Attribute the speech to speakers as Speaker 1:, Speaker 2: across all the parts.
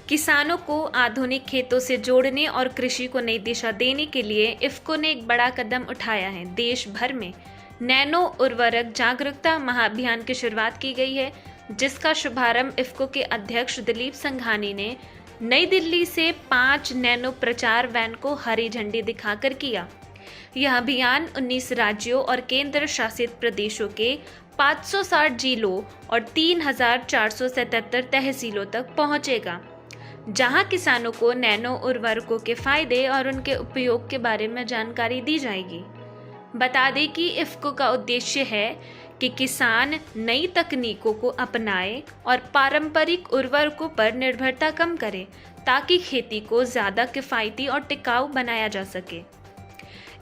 Speaker 1: किसानों को आधुनिक खेतों से जोड़ने और कृषि को नई दिशा देने के लिए इफ़को ने एक बड़ा कदम उठाया है। देश भर में नैनो उर्वरक जागरूकता महाअभियान की शुरुआत की गई है, जिसका शुभारंभ इफ़को के अध्यक्ष दिलीप संघानी ने नई दिल्ली से 5 नैनो प्रचार वैन को हरी झंडी दिखाकर किया। यह अभियान 19 राज्यों और केंद्र शासित प्रदेशों के 560 जिलों और 3,477 तहसीलों तक पहुंचेगा, जहां किसानों को नैनो उर्वरकों के फायदे और उनके उपयोग के बारे में जानकारी दी जाएगी। बता दें कि इफ़को का उद्देश्य है कि किसान नई तकनीकों को अपनाएं और पारंपरिक उर्वरकों पर निर्भरता कम करें, ताकि खेती को ज़्यादा किफ़ायती और टिकाऊ बनाया जा सके।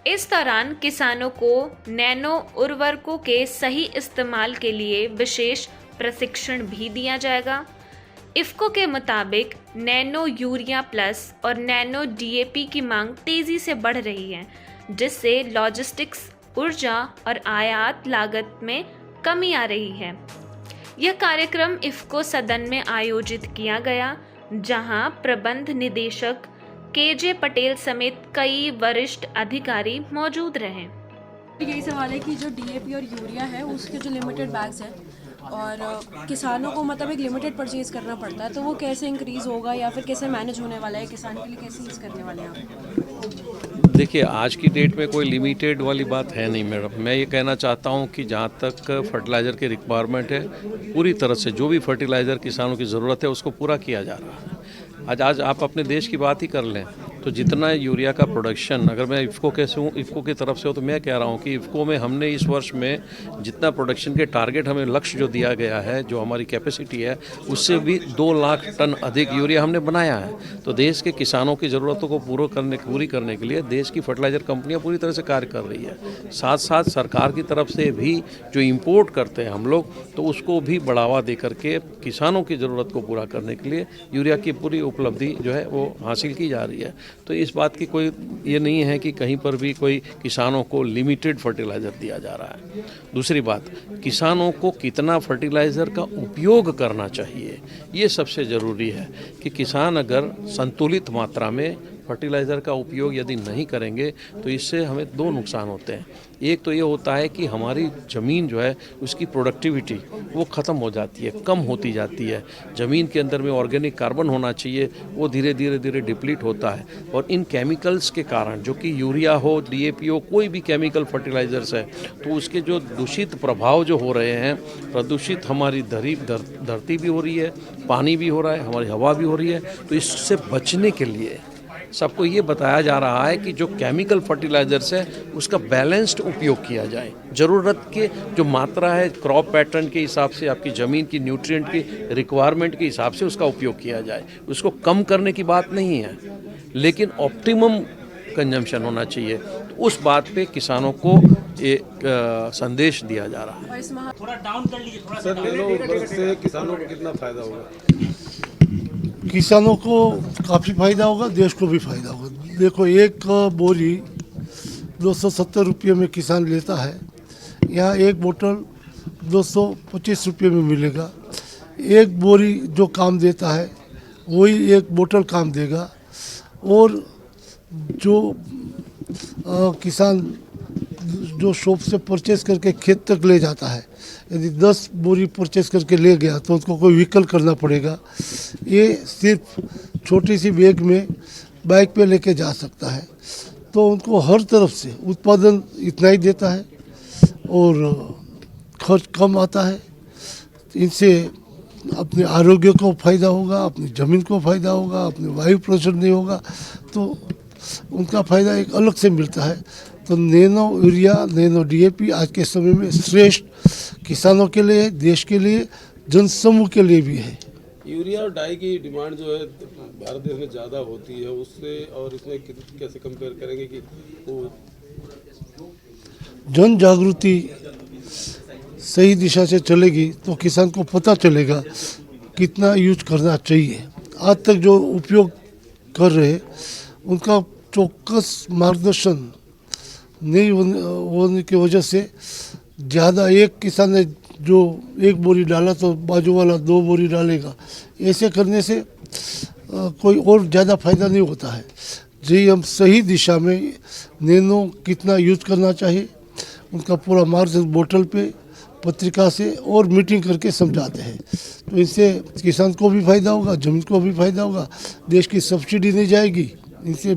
Speaker 1: इस दौरान किसानों को नैनो उर्वरकों के सही इस्तेमाल के लिए विशेष प्रशिक्षण भी दिया जाएगा। इफ़को के मुताबिक नैनो यूरिया प्लस और नैनो डीएपी की मांग तेज़ी से बढ़ रही है, जिससे लॉजिस्टिक्स, ऊर्जा और आयात लागत में कमी आ रही है। यह कार्यक्रम इफ़को सदन में आयोजित किया गया, जहां प्रबंध निदेशक केजे पटेल समेत कई वरिष्ठ अधिकारी मौजूद रहे।
Speaker 2: यही सवाल है कि जो डीएपी और यूरिया है उसके जो लिमिटेड बैग्स हैं और किसानों को मतलब एक लिमिटेड परचेज करना पड़ता है, तो वो कैसे इंक्रीज़ होगा या फिर कैसे मैनेज होने वाला है, किसान के लिए कैसे यूज़ करने वाले हैं आप?
Speaker 3: देखिए, आज की डेट में कोई लिमिटेड वाली बात है नहीं मैडम। मैं ये कहना चाहता हूँ कि जहाँ तक फर्टिलाइज़र की रिक्वायरमेंट है, पूरी तरह से जो भी फर्टिलाइज़र किसानों की ज़रूरत है उसको पूरा किया जा रहा है। आज आप अपने देश की बात ही कर लें तो जितना यूरिया का प्रोडक्शन, अगर मैं इफ़को इफ़को की तरफ से हो तो मैं कह रहा हूँ कि इफ़को में हमने इस वर्ष में जितना प्रोडक्शन के टारगेट हमें लक्ष्य जो दिया गया है, जो हमारी कैपेसिटी है, उससे भी 2 लाख टन अधिक यूरिया हमने बनाया है। तो देश के किसानों की ज़रूरतों को पूरी करने के लिए देश की फर्टिलाइज़र कंपनियाँ पूरी तरह से कार्य कर रही है। साथ साथ सरकार की तरफ से भी जो इम्पोर्ट करते हैं हम लोग, तो उसको भी बढ़ावा दे करके किसानों की ज़रूरत को पूरा करने के लिए यूरिया की पूरी उपलब्धि जो है वो हासिल की जा रही है। तो इस बात की कोई ये नहीं है कि कहीं पर भी कोई किसानों को लिमिटेड फर्टिलाइज़र दिया जा रहा है। दूसरी बात, किसानों को कितना फर्टिलाइज़र का उपयोग करना चाहिए, ये सबसे ज़रूरी है कि किसान अगर संतुलित मात्रा में फर्टिलाइज़र का उपयोग यदि नहीं करेंगे तो इससे हमें 2 नुकसान होते हैं। एक तो ये होता है कि हमारी ज़मीन जो है उसकी प्रोडक्टिविटी वो ख़त्म हो जाती है, कम होती जाती है। ज़मीन के अंदर में ऑर्गेनिक कार्बन होना चाहिए, वो धीरे धीरे डिप्लीट होता है। और इन केमिकल्स के कारण, जो कि यूरिया हो, डीएपी हो, कोई भी केमिकल फर्टिलाइज़र्स है, तो उसके जो दूषित प्रभाव जो हो रहे हैं, प्रदूषित हमारी धरती भी हो रही है, पानी भी हो रहा है, हमारी हवा भी हो रही है। तो इससे बचने के लिए सबको ये बताया जा रहा है कि जो केमिकल फर्टिलाइज़र्स है उसका बैलेंस्ड उपयोग किया जाए। ज़रूरत के जो मात्रा है, क्रॉप पैटर्न के हिसाब से, आपकी ज़मीन की न्यूट्रिएंट की रिक्वायरमेंट के हिसाब से उसका उपयोग किया जाए। उसको कम करने की बात नहीं है, लेकिन ऑप्टिमम कंजम्पशन होना चाहिए। तो उस बात पे किसानों को एक संदेश दिया जा रहा है।
Speaker 4: सर, नैनो उर्वरक से किसानों को कितना फ़ायदा होगा?
Speaker 5: किसानों को काफ़ी फ़ायदा होगा, देश को भी फ़ायदा होगा। देखो, एक बोरी 270 रुपये में किसान लेता है, यहाँ एक बोतल 225 रुपये में मिलेगा। एक बोरी जो काम देता है वही एक बोतल काम देगा। और जो किसान जो शॉप से परचेस करके खेत तक ले जाता है, यदि 10 बोरी परचेस करके ले गया तो उसको कोई व्हीकल करना पड़ेगा। ये सिर्फ छोटी सी बैग में बाइक पे लेके जा सकता है, तो उनको हर तरफ से उत्पादन इतना ही देता है और खर्च कम आता है। इनसे अपने आरोग्य को फ़ायदा होगा, अपनी ज़मीन को फ़ायदा होगा, अपने वायु प्रदूषण नहीं होगा, तो उनका फ़ायदा एक अलग से मिलता है। तो नैनो यूरिया, नैनो डीएपी आज के समय में श्रेष्ठ किसानों के लिए, देश के लिए, जनसमूह के लिए भी है।
Speaker 4: यूरिया और डाई की डिमांड जो है भारत देश में ज़्यादा होती है, उससे और इसमें कैसे कंपेयर करेंगे कि वो
Speaker 5: जन जागृति सही दिशा से चलेगी तो किसान को पता चलेगा कितना यूज करना चाहिए। आज तक जो उपयोग कर रहे उनका चौकस मार्गदर्शन नहीं होने की वजह से ज़्यादा, एक किसान ने जो 1 बोरी डाला तो बाजू वाला 2 बोरी डालेगा। ऐसे करने से कोई और ज़्यादा फायदा नहीं होता है। जी हम सही दिशा में नैनो कितना यूज करना चाहिए उनका पूरा मार्गदर्शन बोतल पे पत्रिका से और मीटिंग करके समझाते हैं। तो इससे किसान को भी फायदा होगा, जमीन को भी फायदा होगा, देश की सब्सिडी नहीं जाएगी, इनसे